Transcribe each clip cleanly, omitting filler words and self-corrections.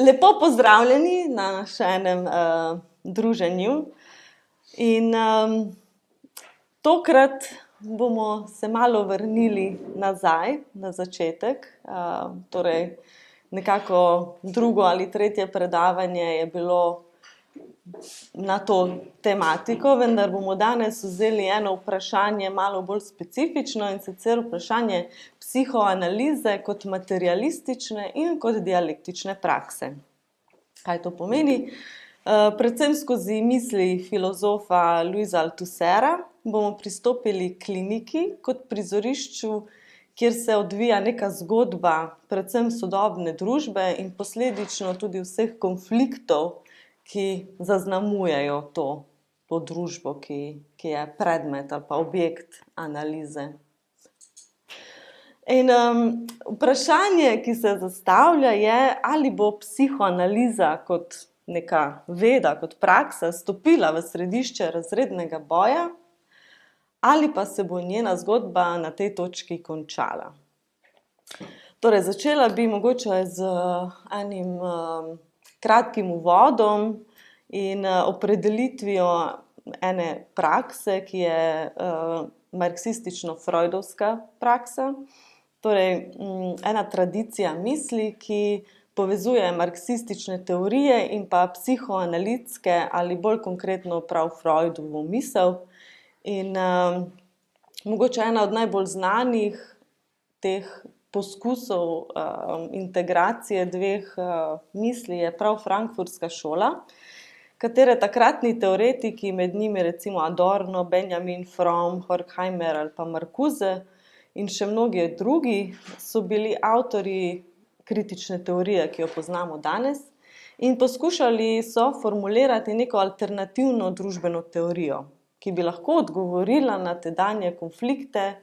Lepo pozdravljeni na še enem druženju. In tokrat bomo se malo vrnili nazaj, na začetek. Torej, nekako drugo ali tretje predavanje je bilo na to tematiko, vendar bomo danes vzeli eno vprašanje malo bolj specifično, in sicer vprašanje psihoanalize kot materialistične in kot dialektične prakse. Kaj to pomeni? Predvsem skozi misli filozofa Louisa Althusserja bomo pristopili k kliniki kot prizorišču, kjer se odvija neka zgodba predvsem sodobne družbe in posledično tudi vseh konfliktov, ki zaznamujejo to družbo, ki je predmet ali pa objekt analize. In vprašanje, ki se zastavlja, je, ali bo psihoanaliza kot neka veda, kot praksa stopila v središče razrednega boja, ali pa se bo njena zgodba na tej točki končala. Torej, začela bi mogoče z enim kratkim uvodom in opredelitvijo ene prakse, ki je marksistično-freudovska praksa. Torej, ena tradicija misli, ki povezuje marksistične teorije in pa psihoanalitske ali bolj konkretno prav Freudovo misel. In mogoče ena od najbolj znanih teh poskusov integracije dveh misli je prav frankfurtska šola, katere takratni teoretiki, med njimi recimo Adorno, Benjamin Fromm, Horkheimer ali pa Marcuse in še mnogi drugi, so bili avtorji kritične teorije, ki jo poznamo danes, in poskušali so formulirati neko alternativno družbeno teorijo, ki bi lahko odgovorila na tedanje konflikte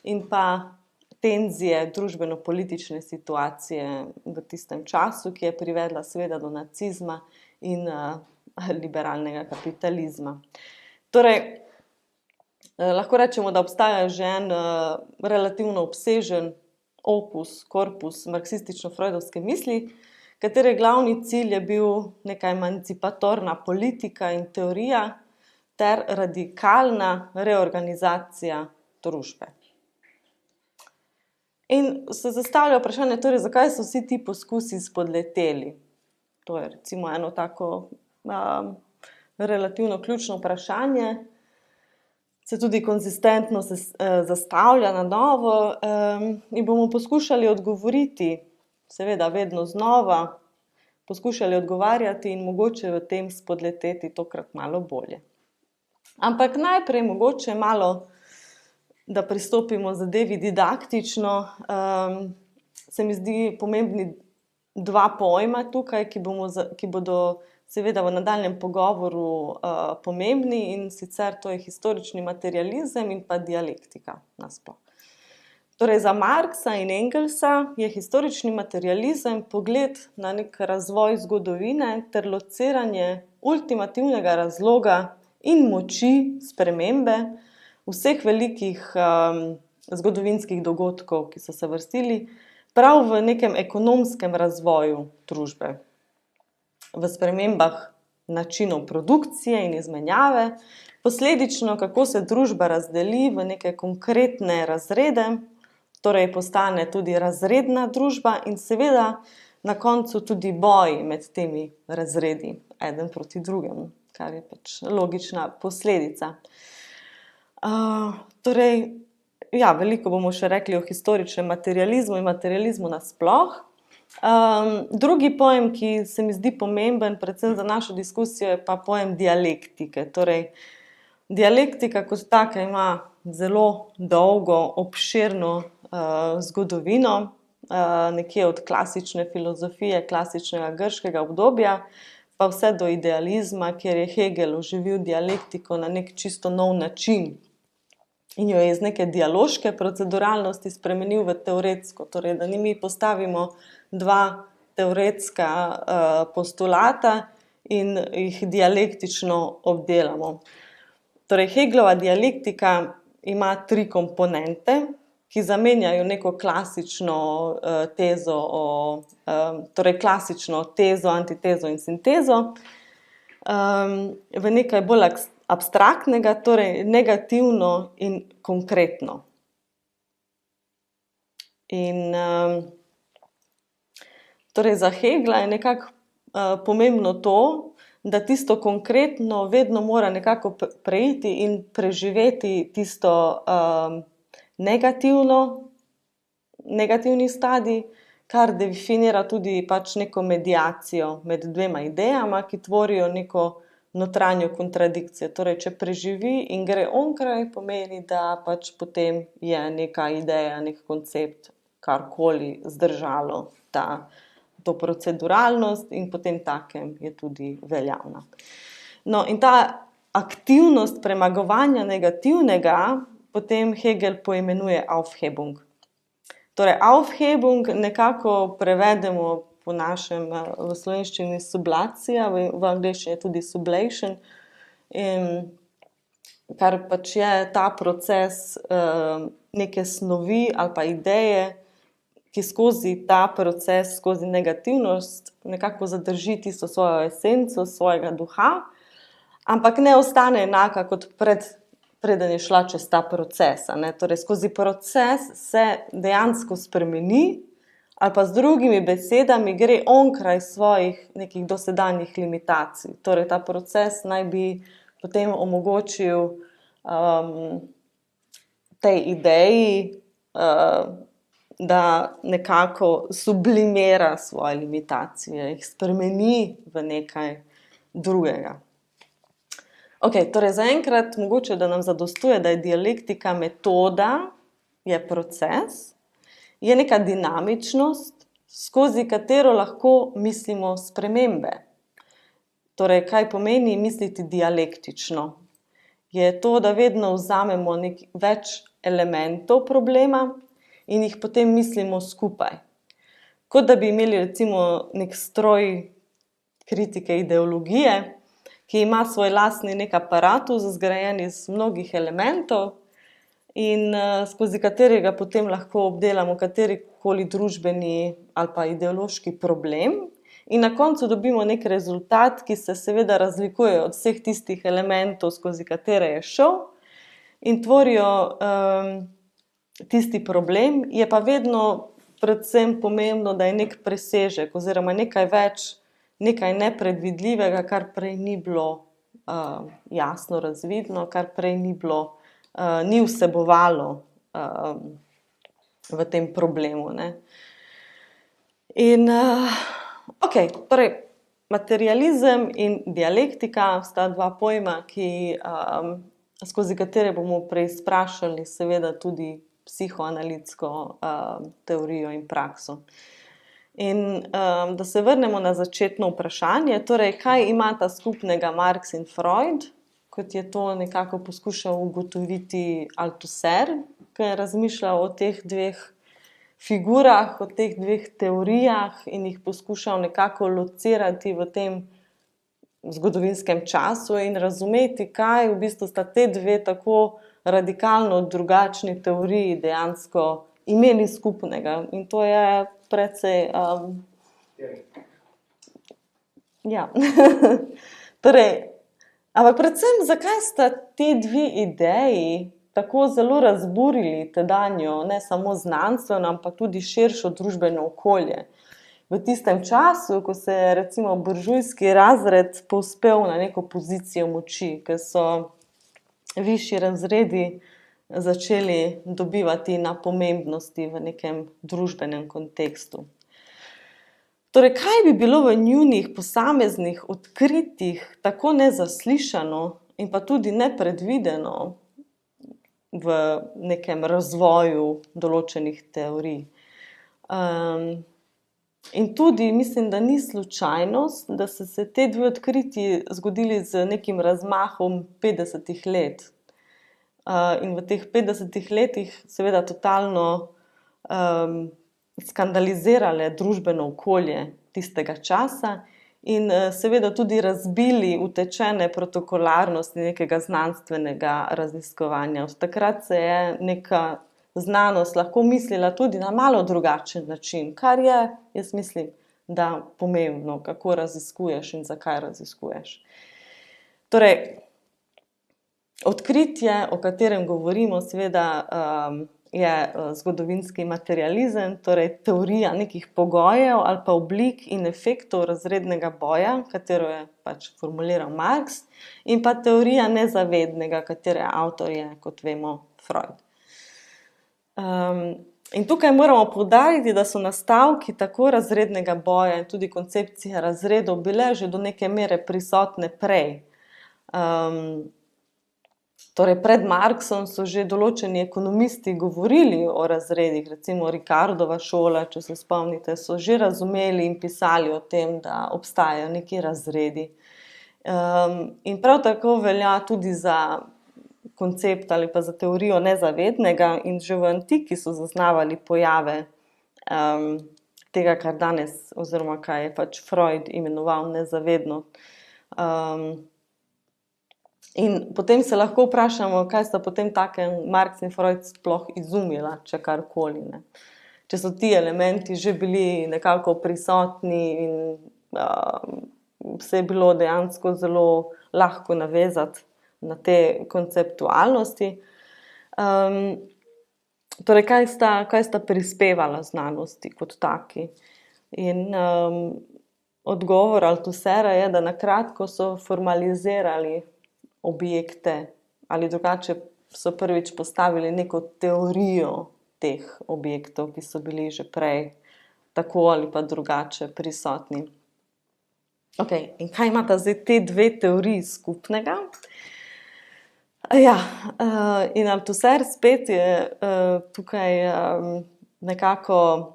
in pa tenzije družbeno-politične situacije v tistem času, ki je privedla seveda do nacizma in liberalnega kapitalizma. Torej, lahko rečemo, da obstaja že en relativno obsežen korpus marksistično-freudovske misli, katere glavni cilj je bil neka emancipatorna politika in teorija ter radikalna reorganizacija družbe. In se zastavlja vprašanje, torej, zakaj so vsi ti poskusi spodleteli? To je recimo eno tako relativno ključno vprašanje, se tudi konsistentno zastavlja na novo in bomo poskušali odgovoriti, seveda vedno znova, poskušali odgovarjati in mogoče v tem spodleteti tokrat malo bolje. Ampak najprej mogoče malo, da pristopimo zadevi didaktično, se mi zdi pomembni dva pojma tukaj, ki bodo seveda v nadaljnjem pogovoru pomembni, in sicer to je historični materializem in pa dialektika nasploh. Torej, za Marxa in Engelsa je historični materializem pogled na nek razvoj zgodovine ter lociranje ultimativnega razloga in moči spremembe vseh velikih zgodovinskih dogodkov, ki so se vrstili prav v nekem ekonomskem razvoju družbe, v spremembah načinov produkcije in izmenjave, posledično, kako se družba razdeli v neke konkretne razrede, torej postane tudi razredna družba in seveda na koncu tudi boj med temi razredi, eden proti drugemu, kar je pač logična posledica. Torej, veliko bomo še rekli o historičnem materializmu in materializmu nasploh. Drugi pojem, ki se mi zdi pomemben, predvsem za našo diskusijo, je pa pojem dialektike. Torej, dialektika kot taka ima zelo dolgo, obširno zgodovino, nekje od klasične filozofije, klasičnega grškega obdobja, pa vse do idealizma, kjer je Hegel oživil dialektiko na nek čisto nov način in jo je iz neke dialoške proceduralnosti spremenil v teoretsko. Torej, da mi postavimo dva teoretska postulata in jih dialektično obdelamo. Torej, Hegelova dialektika ima tri komponente. ki zamenjajo neko klasično tezo, torej klasično tezo, antitezo in sintezo, v nekaj bolj abstraktnega, torej negativno in konkretno. In torej za Hegla je nekako pomembno to, da tisto konkretno vedno mora nekako preiti in preživeti tisto negativni stadij, kar definira tudi pač neko mediacijo med dvema idejama, ki tvorijo neko notranjo kontradikcijo. Torej, če preživi in gre onkraj, pomeni, da pač potem je neka ideja, nek koncept, karkoli zdržalo to proceduralnost in potem takem je tudi veljavna. No, in ta aktivnost premagovanja negativnega potem Hegel poimenuje Aufhebung. Torej, Aufhebung nekako prevedemo po našem v slovenščini sublacija, v angleščini tudi sublation, kar pač je ta proces neke snovi ali pa ideje, ki skozi ta proces, skozi negativnost nekako zadrži tisto svojo esenco, svojega duha, ampak ne ostane enaka kot preden je šla čez ta proces. Torej, skozi proces se dejansko spremeni, ali pa z drugimi besedami gre onkraj svojih nekih dosedanjih limitacij. Torej, ta proces naj bi potem omogočil tej ideji, da nekako sublimira svoje limitacije, jih spremeni v nekaj drugega. Torej zaenkrat mogoče, da nam zadostuje, da je dialektika metoda, je proces, je neka dinamičnost, skozi katero lahko mislimo spremembe. Torej, kaj pomeni misliti dialektično? Je to, da vedno vzamemo več elementov problema in jih potem mislimo skupaj. Kot da bi imeli recimo nek stroj kritike ideologije, ki ima svoj lastni nek aparatus, zgrajen iz mnogih elementov in skozi katerega potem lahko obdelamo katerikoli družbeni ali pa ideološki problem in na koncu dobimo nek rezultat, ki se seveda razlikuje od vseh tistih elementov, skozi katere je šel in tvorijo tisti problem, je pa vedno predvsem pomembno, da je nek presežek oziroma nekaj več, nekaj nepredvidljivega, kar prej ni bilo jasno razvidno, kar prej ni vsebovalo v tem problemu. In torej, materializem in dialektika sta dva pojma, skozi katere bomo preizprašali seveda tudi psihoanalitsko teorijo in prakso. In da se vrnemo na začetno vprašanje, torej, kaj imata skupnega Marx in Freud, kot je to nekako poskušal ugotoviti Althusser, ki je razmišljal o teh dveh figurah, o teh dveh teorijah in jih poskušal nekako locirati v tem zgodovinskem času in razumeti, kaj v bistvu sta te dve tako radikalno drugačni teoriji dejansko imeli skupnega. In to je precej torej, ampak predvsem, zakaj sta te dve ideji tako zelo razburili tedanjo, ne samo znanstveno, ampak tudi širšo družbeno okolje. V tistem času, ko se je recimo buržujski razred povzpel na neko pozicijo moči, ker so višji razredi začeli dobivati na pomembnosti v nekem družbenem kontekstu. Torej, kaj bi bilo v njunih posameznih odkritjih tako nezaslišano in pa tudi nepredvideno v nekem razvoju določenih teorij? In tudi mislim, da ni slučajnost, da so se te dve odkritji zgodili z nekim razmahom 50 let. In v teh 50 letih seveda totalno skandalizirale družbeno okolje tistega časa in seveda tudi razbili utečene protokolarnosti nekega znanstvenega raziskovanja. Od takrat se je neka znanost lahko mislila tudi na malo drugačen način, kar je, jaz mislim, da pomembno, kako raziskuješ in zakaj raziskuješ. Torej, odkritje, o katerem govorimo, seveda je zgodovinski materializem, torej teorija nekih pogojev ali pa oblik in efektov razrednega boja, katero je pač formuliral Marx, in pa teorija nezavednega, katere avtor je, kot vemo, Freud. In tukaj moramo poudariti, da so nastavki tako razrednega boja in tudi koncepcije razredov bile že do neke mere prisotne prej. Torej, pred Marxom so že določeni ekonomisti govorili o razredih, recimo Ricardova šola, če se spomnite, so že razumeli in pisali o tem, da obstajajo neki razredi. In prav tako velja tudi za koncept ali pa za teorijo nezavednega in že v antiki so zaznavali pojave tega, kar danes, oziroma kaj je pač Freud imenoval nezavedno. In potem se lahko vprašamo, kaj sta potem takem Marx in Freud sploh izumila, če karkoli, ne. Če so ti elementi že bili nekako prisotni in se je bilo dejansko zelo lahko navezati na te konceptualnosti. Torej, kaj sta prispevala znanosti kot taki? In odgovor Althusserja je, da na kratko so formalizirali objekte ali drugače so prvič postavili neko teorijo teh objektov, ki so bili že prej tako ali pa drugače prisotni. Okay, in kaj imata zdaj te dve teoriji skupnega? Ja, in Althusser spet je tukaj nekako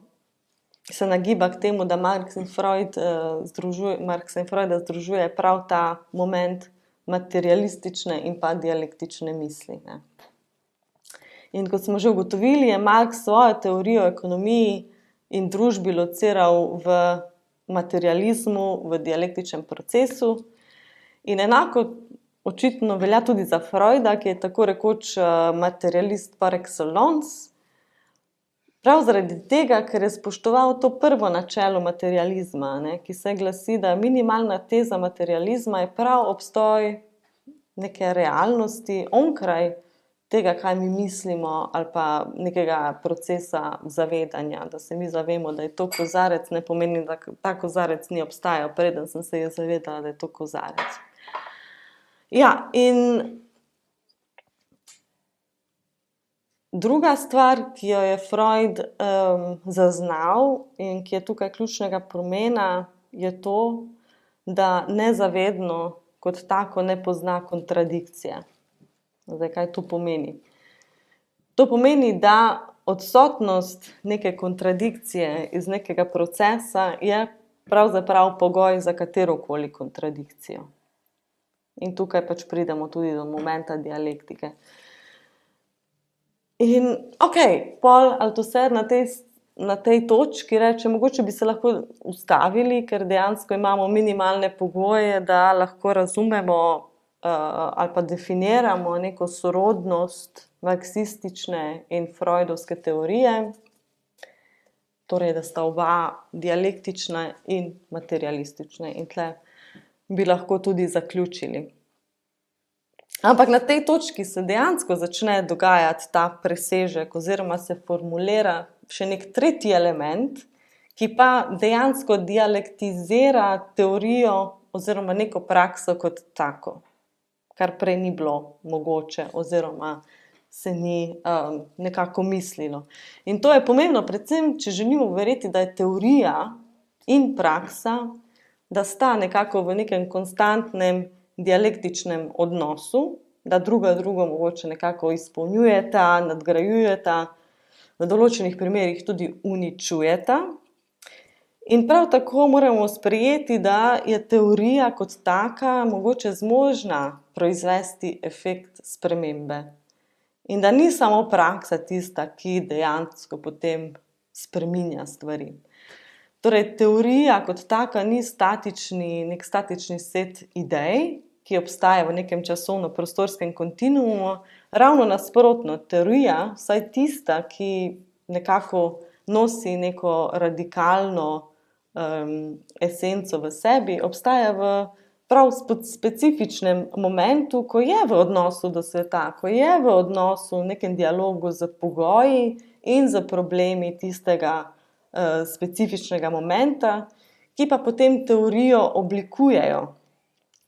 se nagiba k temu, da Marxa in Freuda združuje prav ta moment materialistične in pa dialektične misli, ne. In kot smo že ugotovili, je Marx svojo teorijo o ekonomiji in družbi lociral v materializmu, v dialektičnem procesu. In enako očitno velja tudi za Freuda, ki je tako rekoč materialist par excellence, prav zaradi tega, ker je spoštoval to prvo načelo materializma, ne, ki se glasi, da minimalna teza materializma je prav obstoj neke realnosti onkraj tega, kaj mi mislimo, ali pa nekega procesa zavedanja, da se mi zavemo, da je to kozarec, ne pomeni, da ta kozarec ni obstajal, preden sem se je zavedala, da je to kozarec. Ja, in druga stvar, ki jo je Freud zaznal in ki je tukaj ključnega pomena, je to, da nezavedno kot tako ne pozna kontradikcije. Zdaj, kaj to pomeni? To pomeni, da odsotnost neke kontradikcije iz nekega procesa je pravzaprav pogoj za katerokoli kontradikcijo. In tukaj pač pridemo tudi do momenta dialektike. In pol Althusser na tej točki reče, mogoče bi se lahko ustavili, ker dejansko imamo minimalne pogoje, da lahko razumemo ali pa definiramo neko sorodnost marksistične in freudovske teorije, torej, da sta oba dialektična in materialistična. In tle bi lahko tudi zaključili. Ampak na tej točki se dejansko začne dogajati ta presežek oziroma se formulira še nek tretji element, ki pa dejansko dialektizira teorijo oziroma neko prakso kot tako, kar prej ni bilo mogoče oziroma se ni nekako mislilo. In to je pomembno, predvsem, če želimo verjeti, da je teorija in praksa, da sta nekako v nekem konstantnem dialektičnem odnosu, da drugo mogoče nekako izpolnjujeta, nadgrajujeta, v določenih primerih tudi uničujeta. In prav tako moramo sprejeti, da je teorija kot taka mogoče zmožna proizvesti efekt spremembe. In da ni samo praksa tista, ki dejansko potem spreminja stvari. Torej, teorija kot taka ni nek statični set idej, ki obstaja v nekem časovno-prostorskem kontinuumu, ravno nasprotno, teorija, vsaj tista, ki nekako nosi neko radikalno esenco v sebi, obstaja v prav specifičnem momentu, ko je v odnosu do sveta, ko je v odnosu, v nekem dialogu z pogoji in z problemi tistega specifičnega momenta, ki pa potem teorijo oblikujejo.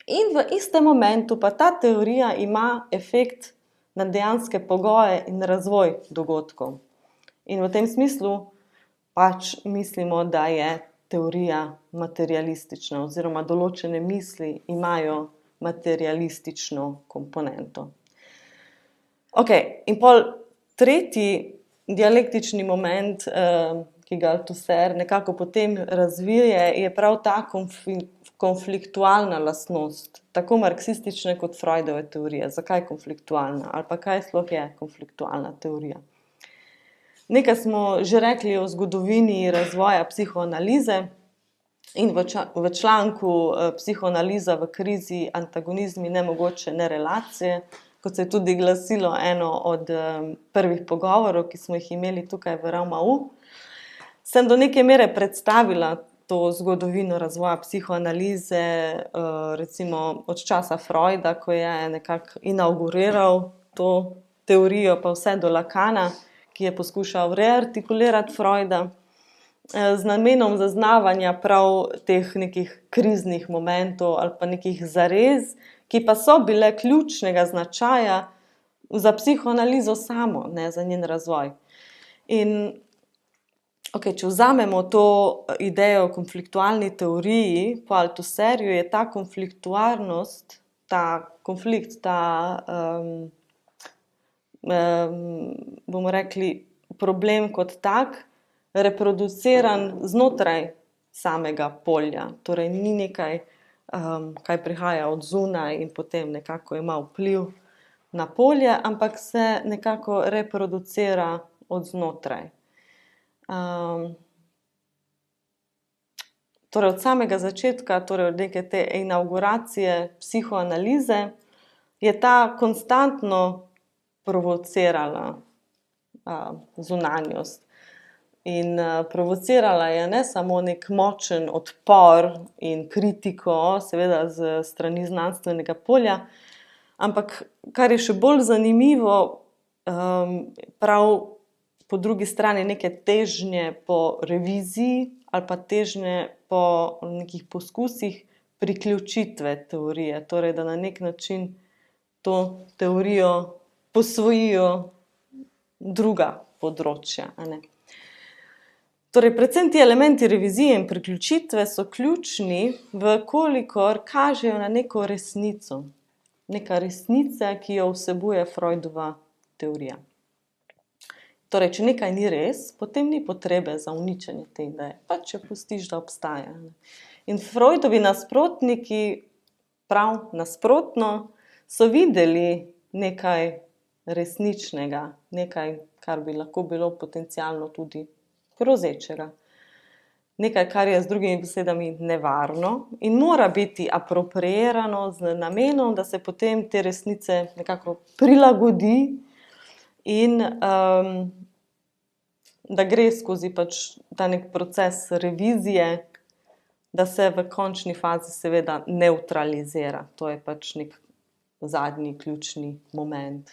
In v istem momentu pa ta teorija ima efekt na dejanske pogoje in razvoj dogodkov. In v tem smislu pač mislimo, da je teorija materialistična oziroma določene misli imajo materialistično komponento. In pol tretji dialektični moment, ki ga Althusser nekako potem razvije, je prav ta konfliktualna lastnost, tako marksistične kot Freudove teorije. Zakaj konfliktualna? Ali pa kaj sploh je konfliktualna teorija? Nekaj smo že rekli o zgodovini razvoja psihoanalize in v članku Psihoanaliza v krizi, antagonizmi, nemogoče relacije, kot se je tudi glasilo eno od prvih pogovorov, ki smo jih imeli tukaj v RAVMAU, sem do neke mere predstavila to zgodovino razvoja psihoanalize, recimo od časa Freuda, ko je nekako inauguriral to teorijo, pa vse do Lacana, ki je poskušal reartikulirati Freuda, z namenom zaznavanja prav teh nekih kriznih momentov ali pa nekih zarez, ki pa so bile ključnega značaja za psihoanalizo samo, ne za njen razvoj. In če vzamemo to idejo o konfliktualni teoriji, po Althusserju je ta konfliktuarnost, ta konflikt, bomo rekli, problem kot tak, reproduciran znotraj samega polja. Torej ni nekaj, kaj prihaja od zunaj in potem nekako ima vpliv na polje, ampak se nekako reproducira od znotraj. Torej od samega začetka, torej od neke te inauguracije psihoanalize, je ta konstantno provocirala zunanjost. In provocirala je ne samo nek močen odpor in kritiko, seveda z strani znanstvenega polja, ampak kar je še bolj zanimivo, prav po drugi strani neke težnje po reviziji ali pa težnje po nekih poskusih priključitve teorije, torej da na nek način to teorijo posvojijo druga področja. Torej, predvsem ti elementi revizije in priključitve so ključni, vkolikor kažejo na neko resnico. Neka resnica, ki jo vsebuje Freudova teorija. Torej, če nekaj ni res, potem ni potrebe za uničenje te ideje, pa če pustiš, da obstaja. In Freudovi nasprotniki, prav nasprotno, so videli nekaj resničnega, nekaj, kar bi lahko bilo potencialno tudi grozečega. Nekaj, kar je z drugimi besedami nevarno in mora biti apropriirano z namenom, da se potem te resnice nekako prilagodi in da gre skozi ta nek proces revizije, da se v končni fazi seveda nevtralizira. To je nek zadnji ključni moment.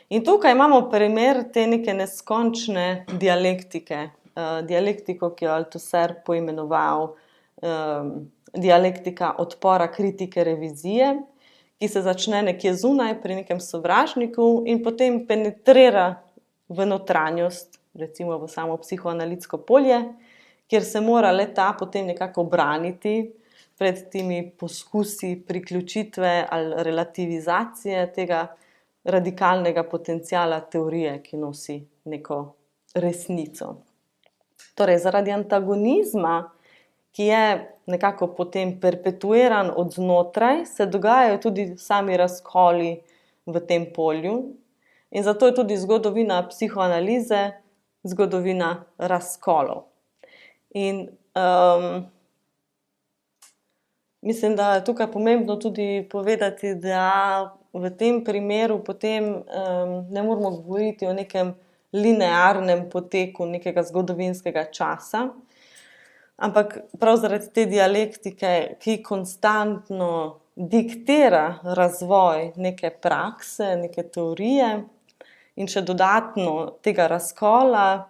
In tukaj imamo primer te neke neskončne dialektike. Dialektiko, ki jo je Althusser poimenoval dialektika odpora, kritike, revizije, ki se začne nekje zunaj pri nekem sovražniku in potem penetrira v notranjost, recimo v samo psihoanalitsko polje, kjer se mora le-ta potem nekako braniti pred temi poskusi priključitve ali relativizacije tega radikalnega potenciala teorije, ki nosi neko resnico. Torej, zaradi antagonizma, ki je nekako potem perpetuiran od znotraj, se dogajajo tudi sami razkoli v tem polju. In zato je tudi zgodovina psihoanalize zgodovina razkolov. In mislim, da je tukaj pomembno tudi povedati, da v tem primeru potem ne moramo govoriti o nekem linearnem poteku nekega zgodovinskega časa, ampak prav zaradi te dialektike, ki konstantno diktira razvoj neke prakse, neke teorije in še dodatno tega razkola,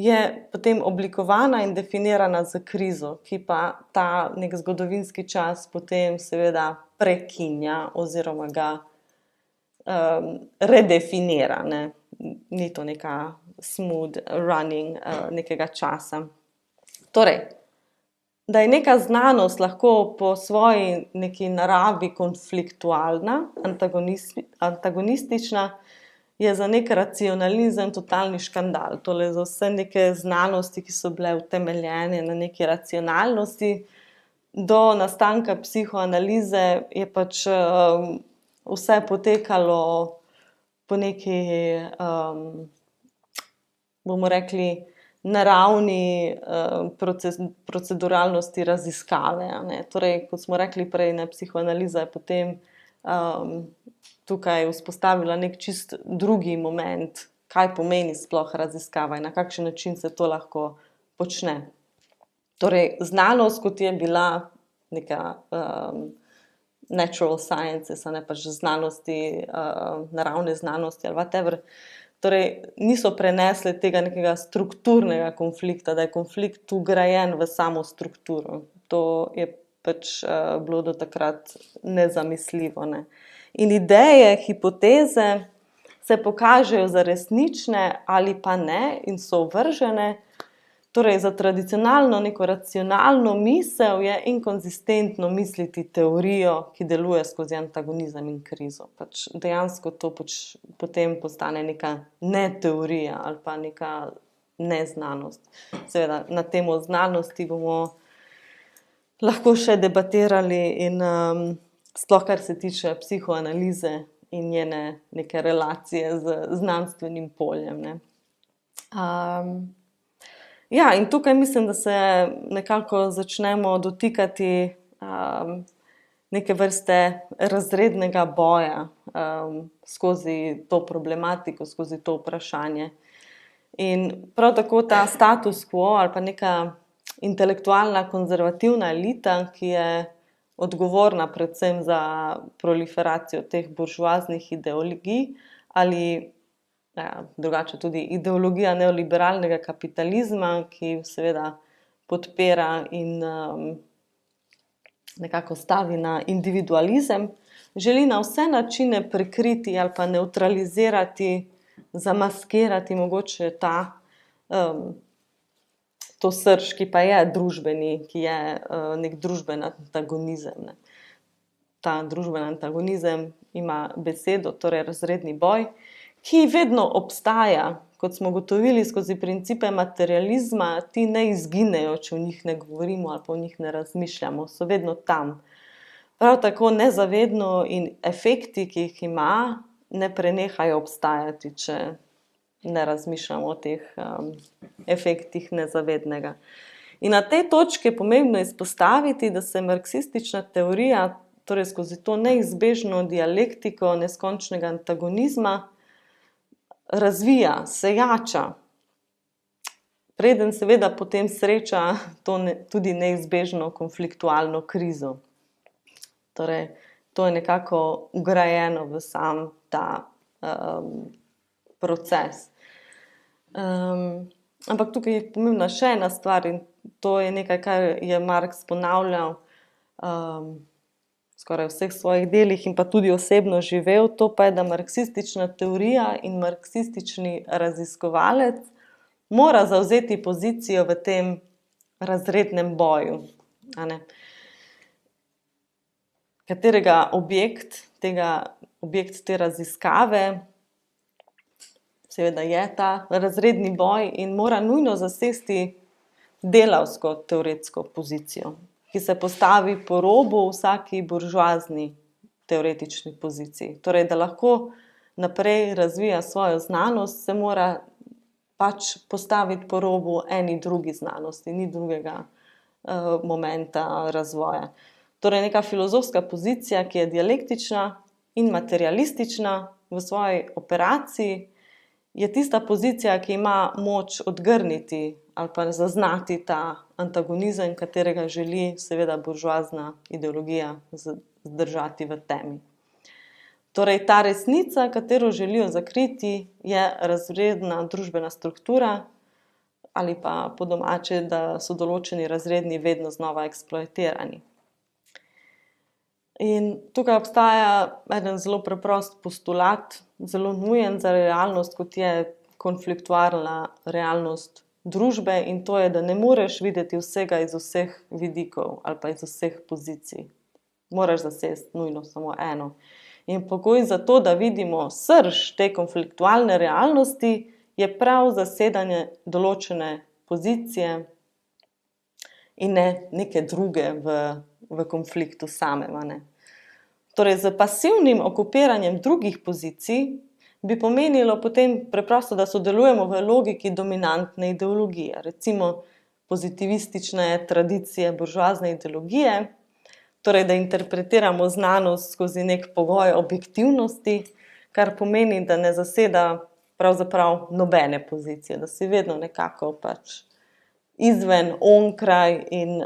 je potem oblikovana in definirana z krizo, ki pa ta nek zgodovinski čas potem seveda prekinja oziroma ga redefinira, ne. Ni to neka smooth running nekega časa. Torej, da je neka znanost lahko po svoji neki naravi konfliktualna, antagonistična, je za nek racionalizem totalni škandal. Tole za vse neke znanosti, ki so bile utemeljene na neki racionalnosti, do nastanka psihoanalize je pač vse potekalo po neki, bomo rekli, naravni proceduralnosti raziskave, a ne. Torej, kot smo rekli prej, ne, psihoanaliza je potem tukaj vzpostavila nek čist drugi moment, kaj pomeni sploh raziskava in na kakšen način se to lahko počne. Torej, znanost, kot je bila neka natural sciences, a ne, pač znanosti, naravne znanosti ali whatever, torej niso prenesle tega nekega strukturnega konflikta, da je konflikt vgrajen v samo strukturo. To je pač bilo do takrat nezamisljivo, ne. In ideje, hipoteze se pokažejo za resnične ali pa ne in so ovržene. Torej, za tradicionalno neko racionalno misel je inkonzistentno misliti teorijo, ki deluje skozi antagonizem in krizo. Pač dejansko to potem postane neka neteorija ali pa neka neznanost. Seveda, na temo znanosti bomo lahko še debatirali in sploh kar se tiče psihoanalize in njene neke relacije z znanstvenim poljem, ne. Ja, in tukaj mislim, da se nekako začnemo dotikati neke vrste razrednega boja skozi to problematiko, skozi to vprašanje. In prav tako ta status quo ali pa neka intelektualna konzervativna elita, ki je odgovorna predvsem za proliferacijo teh buržoaznih ideologij ali drugače tudi ideologija neoliberalnega kapitalizma, ki seveda podpira in nekako stavi na individualizem, želi na vse načine prikriti ali pa nevtralizirati, zamaskirati mogoče to srž, ki pa je družbeni, ki je nek družben antagonizem, ne. Ta družben antagonizem ima besedo, torej razredni boj, ki vedno obstaja, kot smo ugotovili skozi principe materializma, ti ne izginejo, če o njih ne govorimo ali pa o njih ne razmišljamo, so vedno tam. Prav tako nezavedno in efekti, ki jih ima, ne prenehajo obstajati, če ne razmišljamo o teh efektih nezavednega. In na tej točki je pomembno izpostaviti, da se marksistična teorija, torej skozi to neizbežno dialektiko neskončnega antagonizma, razvija, se jača, preden seveda potem sreča to tudi neizbežno konfliktualno krizo. Torej, to je nekako vgrajeno v sam ta proces. Ampak tukaj je pomembna še ena stvar in to je nekaj, kar je Marx ponavljal skoraj v vseh svojih delih in pa tudi osebno živel, to pa je, da marksistična teorija in marksistični raziskovalec mora zavzeti pozicijo v tem razrednem boju, a ne. Katerega objekt te raziskave seveda je ta razredni boj in mora nujno zasesti delavsko teoretsko pozicijo, ki se postavi po robu vsaki buržoazni teoretični poziciji. Torej, da lahko naprej razvija svojo znanost, se mora pač postaviti po robu eni drugi znanosti, ni drugega momenta razvoja. Torej neka filozofska pozicija, ki je dialektična in materialistična v svoji operaciji, je tista pozicija, ki ima moč odgrniti ali pa zaznati ta antagonizem, katerega želi seveda buržoazna ideologija zdržati v temi. Torej, ta resnica, katero želijo zakriti, je razredna družbena struktura ali pa po domače, da so določeni razredni vedno znova eksploatirani. In tukaj obstaja eden zelo preprost postulat, zelo nujen za realnost, kot je konfliktualna realnost družbe, in to je, da ne moreš videti vsega iz vseh vidikov ali pa iz vseh pozicij. Moraš zasesti nujno samo eno. In pogoj za to, da vidimo srž te konfliktualne realnosti, je prav zasedanje določene pozicije in ne neke druge v konfliktu samem. Torej, z pasivnim okupiranjem drugih pozicij bi pomenilo potem preprosto, da sodelujemo v logiki dominantne ideologije, recimo pozitivistične tradicije buržoazne ideologije, torej, da interpretiramo znanost skozi nek pogoj objektivnosti, kar pomeni, da ne zaseda pravzaprav nobene pozicije, da si vedno nekako pač izven, onkraj in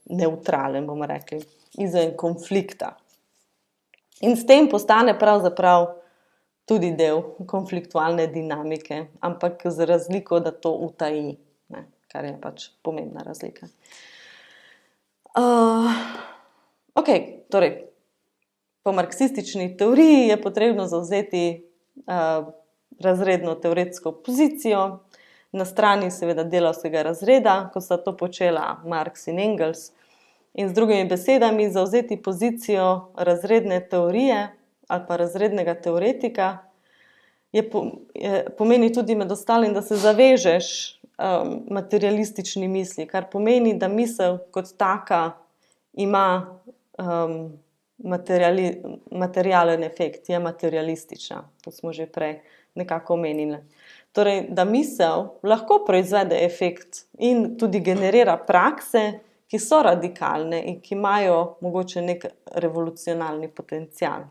nevtralen, bomo rekli, izven konflikta. In s tem postane pravzaprav tudi del konfliktualne dinamike, ampak z razliko, da to utaji, kar je pač pomembna razlika. Torej, po marksistični teoriji je potrebno zavzeti razredno teoretsko pozicijo na strani seveda delavskega razreda, kot sta to počela Marx in Engels, in z drugimi besedami zavzeti pozicijo razredne teorije ali pa razrednega teoretika pomeni tudi med ostalim, da se zavežeš materialistični misli, kar pomeni, da misel kot taka ima materialen efekt, je materialistična, to smo že prej nekako omenili. Torej, da misel lahko proizvede efekt in tudi generira prakse, ki so radikalne in ki imajo mogoče nek revolucionalni potencial.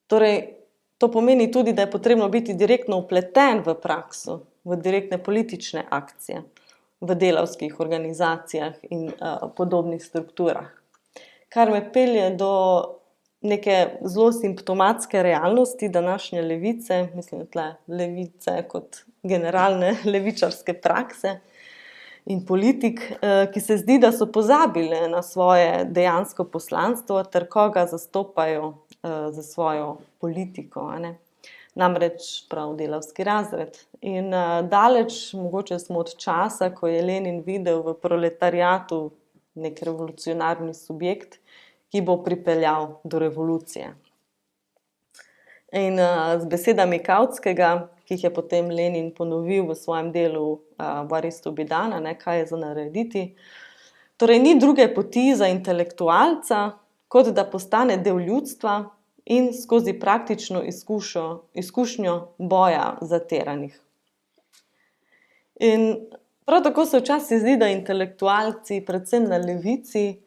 Torej, to pomeni tudi, da je potrebno biti direktno vpleten v prakso, v direktne politične akcije, v delavskih organizacijah in podobnih strukturah. Kar me pelje do neke zelo simptomatske realnosti današnje levice, mislim, tle levice kot generalne levičarske prakse in politik, ki se zdi, da so pozabile na svoje dejansko poslanstvo ter koga zastopajo za svojo politiko, namreč prav delavski razred. In daleč mogoče smo od časa, ko je Lenin videl v proletariatu nek revolucionarni subjekt, ki bo pripeljal do revolucije. In z besedami Kautskega, ki jih je potem Lenin ponovil v svojem delu v Aristobidana, kaj je za narediti. Torej, ni druge poti za intelektualca, kot da postane del ljudstva in skozi praktično izkušnjo boja zatiranih. In prav tako se včasih zdi, da intelektualci, predvsem na levici,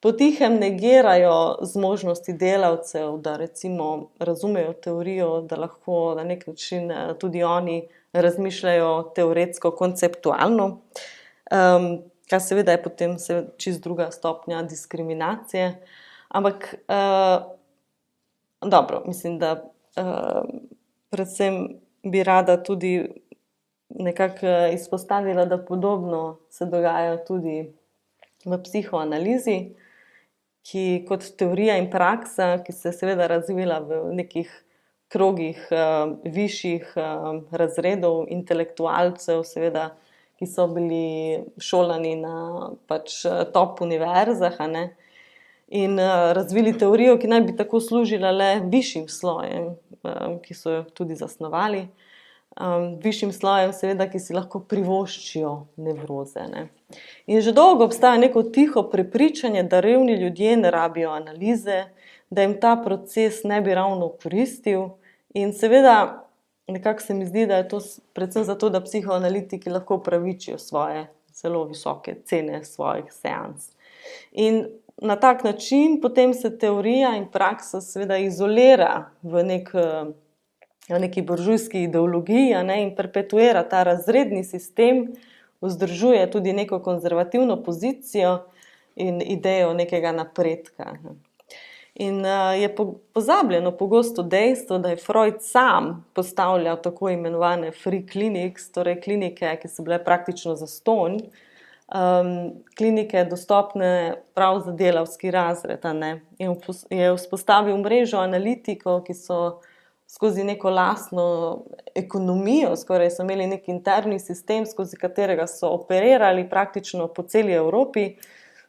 potihem negirajo zmožnosti delavcev, da recimo razumejo teorijo, da lahko na nek način tudi oni razmišljajo teoretsko, konceptualno, kar seveda je potem čisto druga stopnja diskriminacije. Ampak dobro, mislim, da predvsem bi rada tudi nekako izpostavila, da podobno se dogaja tudi v psihoanalizi, ki kot teorija in praksa, ki se je seveda razvila v nekih krogih višjih razredov intelektualcev, seveda, ki so bili šolani na pač top univerzah, in razvili teorijo, ki naj bi tako služila le višjim slojem, ki so jo tudi zasnovali, višjim slojem, seveda, ki si lahko privoščijo nevroze. In že dolgo obstaja neko tiho prepričanje, da revni ljudje ne rabijo analize, da jim ta proces ne bi ravno koristil. In seveda, nekako se mi zdi, da je to predvsem zato, da psihoanalitiki lahko upravičijo svoje zelo visoke cene svojih seans. In na tak način potem se teorija in praksa seveda izolira v neki buržujski ideologiji, in perpetuira ta razredni sistem, vzdržuje tudi neko konzervativno pozicijo in idejo nekega napredka. In je pozabljeno pogosto dejstvo, da je Freud sam postavljal tako imenovane free clinics, torej klinike, ki so bile praktično zastonj, klinike dostopne prav za delavski razred. In je vzpostavil mrežo analitikov, ki so skozi neko lastno ekonomijo, skoraj so imeli nek interni sistem, skozi katerega so operirali praktično po celi Evropi,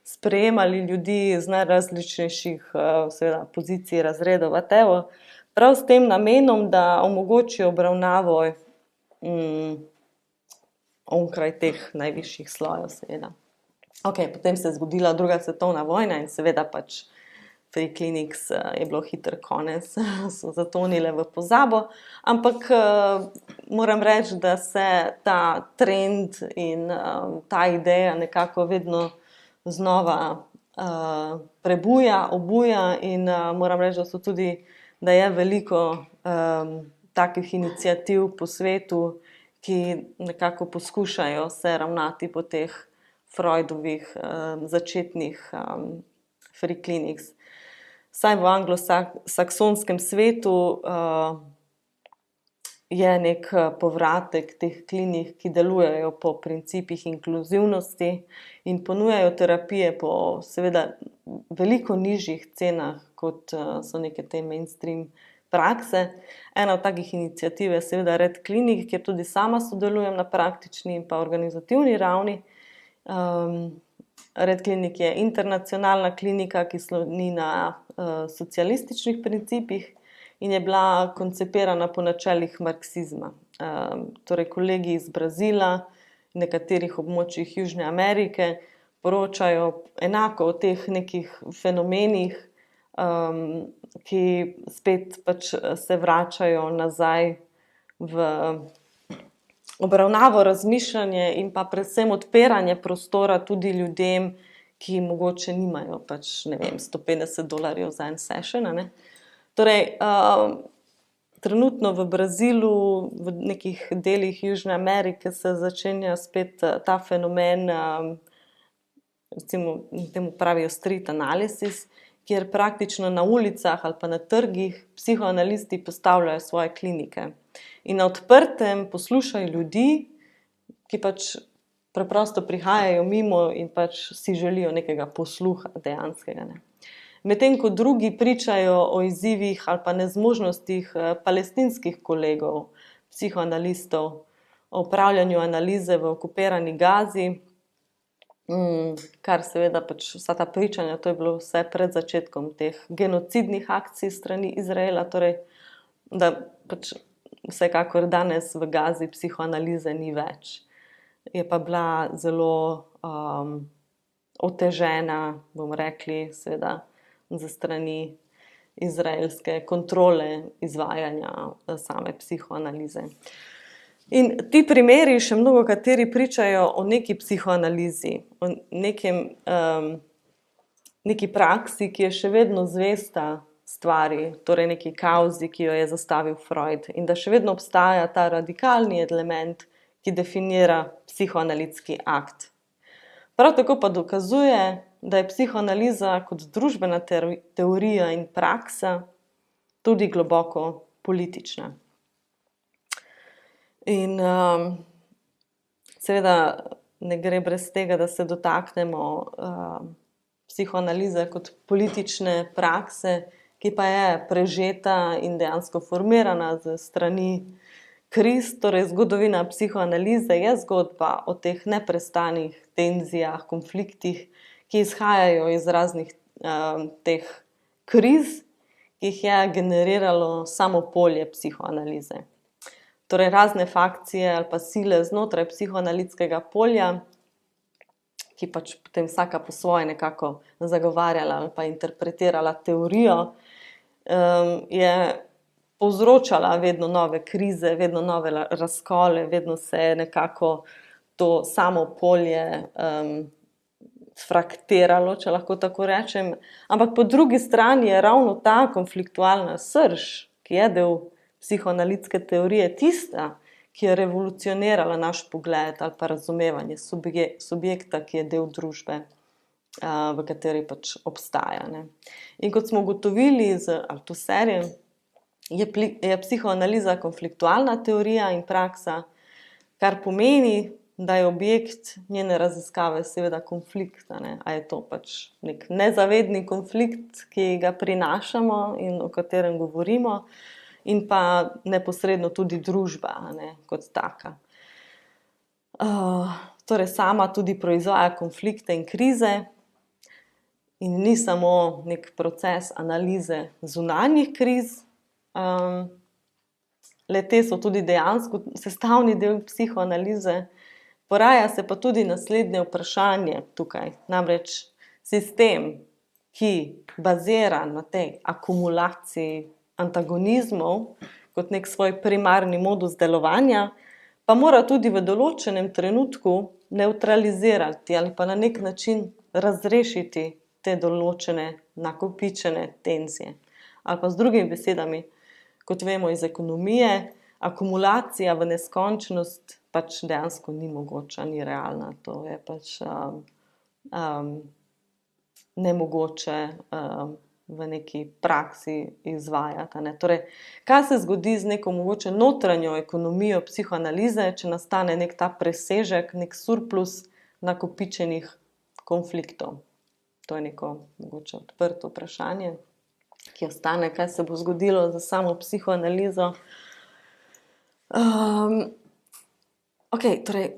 sprejemali ljudi z najrazličnejših seveda, pozicij, razredov, prav s tem namenom, da omogočijo obravnavo onkraj teh najvišjih slojev, seveda. Potem se je zgodila druga svetovna vojna in seveda pač free clinics je bilo hitro konec, so zatonile v pozabo, ampak moram reči, da se ta trend in ta ideja nekako vedno znova obuja in moram reči, da je veliko takih iniciativ po svetu, ki nekako poskušajo se ravnati po teh Freudovih začetnih free clinics. Vsaj v anglosaksonskem svetu je nek povratek teh klinik, ki delujejo po principih inkluzivnosti in ponujajo terapije po seveda veliko nižjih cenah, kot so neke te mainstream prakse. Ena od takih iniciativ je seveda Red Clinic, kjer tudi sama sodelujem na praktični in pa organizativni ravni. Red Clinic je internacionalna klinika, ki sloni na socialističnih principih in je bila koncipirana po načelih marksizma. Torej kolegi iz Brazila, nekaterih območjih Južne Amerike poročajo enako o teh nekih fenomenih, ki spet pač se vračajo nazaj v obravnavo, razmišljanje in pa predvsem odpiranje prostora tudi ljudem, ki mogoče nimajo pač, ne vem, $150 za en session, Torej, trenutno v Brazilu, v nekih delih Južne Amerike se začenja spet ta fenomen, recimo temu pravijo street analysis, kjer praktično na ulicah ali pa na trgih psihoanalisti postavljajo svoje klinike. In na odprtem poslušajo ljudi, ki pač preprosto prihajajo mimo in pač si želijo nekega posluha dejanskega. Medtem ko drugi pričajo o izzivih ali pa nezmožnostih palestinskih kolegov, psihoanalistov, o opravljanju analize v okupirani Gazi, kar seveda pač vsa ta pričanja, to je bilo vse pred začetkom teh genocidnih akcij strani Izraela, torej da pač vsekakor danes v Gazi psihoanalize ni več. Je pa bila zelo otežena, bomo rekli, seveda, za strani izraelske kontrole izvajanja same psihoanalize. In ti primeri, še mnogo kateri, pričajo o neki psihoanalizi, o neki praksi, ki je še vedno zvesta stvari, torej neki kauzi, ki jo je zastavil Freud, in da še vedno obstaja ta radikalni element, ki definira psihoanalitski akt. Prav tako pa dokazuje, da je psihoanaliza kot družbena teorija in praksa tudi globoko politična. In seveda ne gre brez tega, da se dotaknemo psihoanalize kot politične prakse, ki pa je prežeta in dejansko formirana z strani kriz. Torej, zgodovina psihoanalize je zgodba o teh neprestanih tenzijah, konfliktih, ki izhajajo iz raznih teh kriz, ki jih je generiralo samo polje psihoanalize. Torej, razne fakcije ali pa sile znotraj psihoanalitskega polja, ki pač potem vsaka po svoje nekako zagovarjala ali pa interpretirala teorijo, je povzročala vedno nove krize, vedno nove razkole, vedno se je nekako to samo polje fraktiralo, če lahko tako rečem, ampak po drugi strani je ravno ta konfliktualna srž, ki je del psihoanalitske teorije, tista, ki je revolucionirala naš pogled ali pa razumevanje subjekta, ki je del družbe, v kateri pač obstaja. Ne. In kot smo ugotovili z to serijo, je psihoanaliza konfliktualna teorija in praksa, kar pomeni, da je objekt njene raziskave seveda konflikt. A je to pač nek nezavedni konflikt, ki ga prinašamo in o katerem govorimo, in pa neposredno tudi družba, kot taka. Torej sama tudi proizvaja konflikte in krize in ni samo nek proces analize zunanjih kriz, le-te so tudi dejansko sestavni del psihoanalize, poraja se pa tudi naslednje vprašanje tukaj, namreč sistem, ki bazira na tej akumulaciji antagonizmov kot nek svoj primarni modus delovanja, pa mora tudi v določenem trenutku nevtralizirati ali pa na nek način razrešiti te določene nakopičene tenzije. Ali pa z drugimi besedami, kot vemo iz ekonomije, akumulacija v neskončnost pač dejansko ni mogoča, ni realna. To je pač nemogoče v neki praksi izvajati. Torej, kaj se zgodi z neko mogoče notranjo ekonomijo psihoanalize, če nastane nek ta presežek, nek surplus nakopičenih konfliktov? To je neko mogoče odprto vprašanje, ki ostane, kaj se bo zgodilo za samo psihoanalizo. Torej,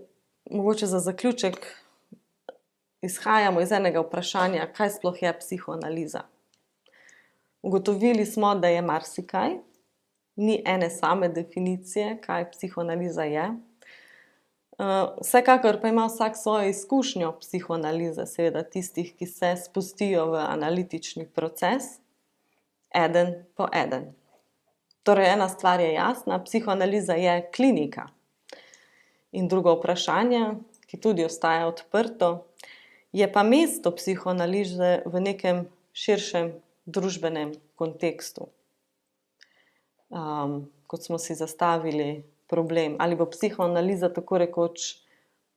mogoče za zaključek izhajamo iz enega vprašanja, kaj sploh je psihoanaliza. Ugotovili smo, da je marsikaj, ni ene same definicije, kaj psihoanaliza je. Vsekakor pa ima vsak svojo izkušnjo psihoanalize, seveda tistih, ki se spustijo v analitični proces, eden po eden. Torej, ena stvar je jasna, psihoanaliza je klinika. In drugo vprašanje, ki tudi ostaja odprto, je pa mesto psihoanalize v nekem širšem družbenem kontekstu. Kot smo si zastavili problem, ali bo psihoanaliza tako rekoč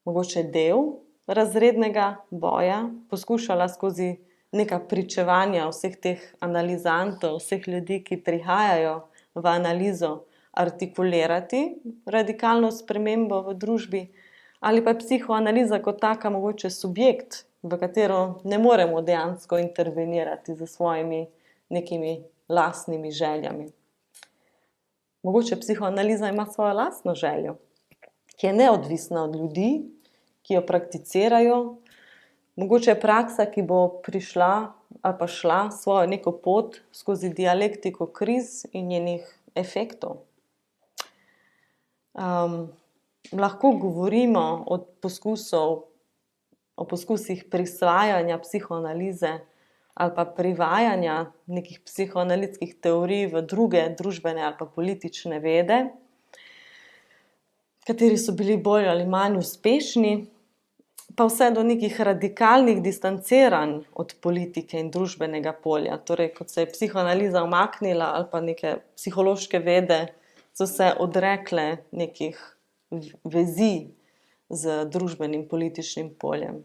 mogoče del razrednega boja, poskušala skozi neka pričevanja vseh teh analizantov, vseh ljudi, ki prihajajo v analizo, artikulirati radikalno spremembo v družbi, ali pa je psihoanaliza kot taka mogoče subjekt, v katero ne moremo dejansko intervenirati z svojimi nekimi lastnimi željami. Mogoče psihoanaliza ima svojo lastno željo, ki je neodvisna od ljudi, ki jo prakticirajo. Mogoče je praksa, ki bo prišla ali pa šla svojo neko pot skozi dialektiko kriz in njenih efektov. Lahko govorimo o poskusih prisvajanja psihoanalize ali pa privajanja nekih psihoanalitskih teorij v druge družbene ali pa politične vede, kateri so bili bolj ali manj uspešni, pa vse do nekih radikalnih distanciranj od politike in družbenega polja. Torej, kot se je psihoanaliza umaknila ali pa neke psihološke vede, so se odrekle nekih vezi z družbenim političnim poljem.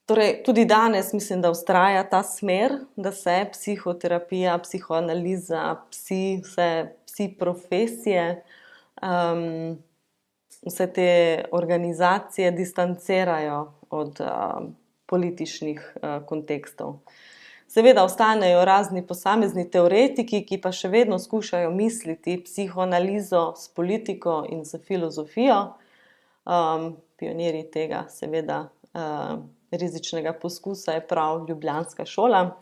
Torej, tudi danes mislim, da vztraja ta smer, da se psihoterapija, psihoanaliza, vse profesije, vse te organizacije distancirajo od političnih kontekstov. Seveda ostanejo razni posamezni teoretiki, ki pa še vedno skušajo misliti psihoanalizo s politiko in s filozofijo. Pionirji tega seveda rizičnega poskusa je prav ljubljanska šola.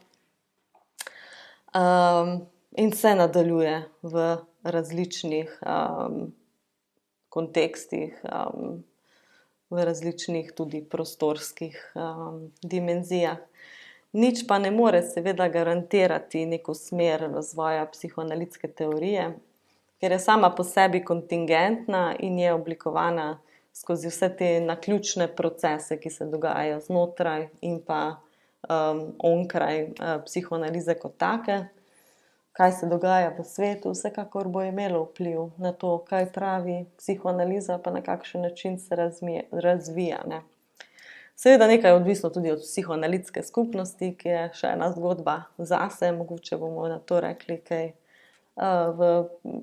In se nadaljuje v različnih kontekstih, v različnih tudi prostorskih dimenzijah. Nič pa ne more seveda garantirati neko smer razvoja psihoanalitske teorije, ker je sama po sebi kontingentna in je oblikovana skozi vse te naključne procese, ki se dogajajo znotraj in pa onkraj psihoanalize kot take. Kaj se dogaja v svetu, vsekakor bo imelo vpliv na to, kaj pravi psihoanaliza, pa na kakšen način se razvija, ne. Seveda nekaj je odvisno tudi od psihoanalitske skupnosti, ki je še ena zgodba zase, mogoče bomo na to rekli kaj v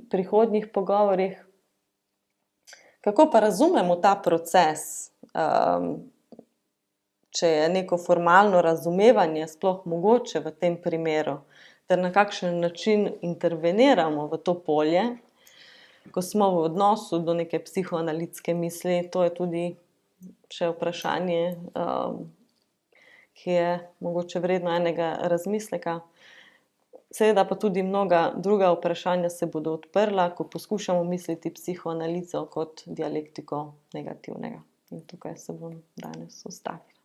prihodnjih pogovorih. Kako pa razumemo ta proces, če je neko formalno razumevanje sploh mogoče v tem primeru, ter na kakšen način interveniramo v to polje, ko smo v odnosu do neke psihoanalitske misli, to je tudi še vprašanje, ki je mogoče vredno enega razmisleka. Seveda pa tudi mnoga druga vprašanja se bodo odprla, ko poskušamo misliti psihoanalizo kot dialektiko negativnega. In tukaj se bom danes ustavila.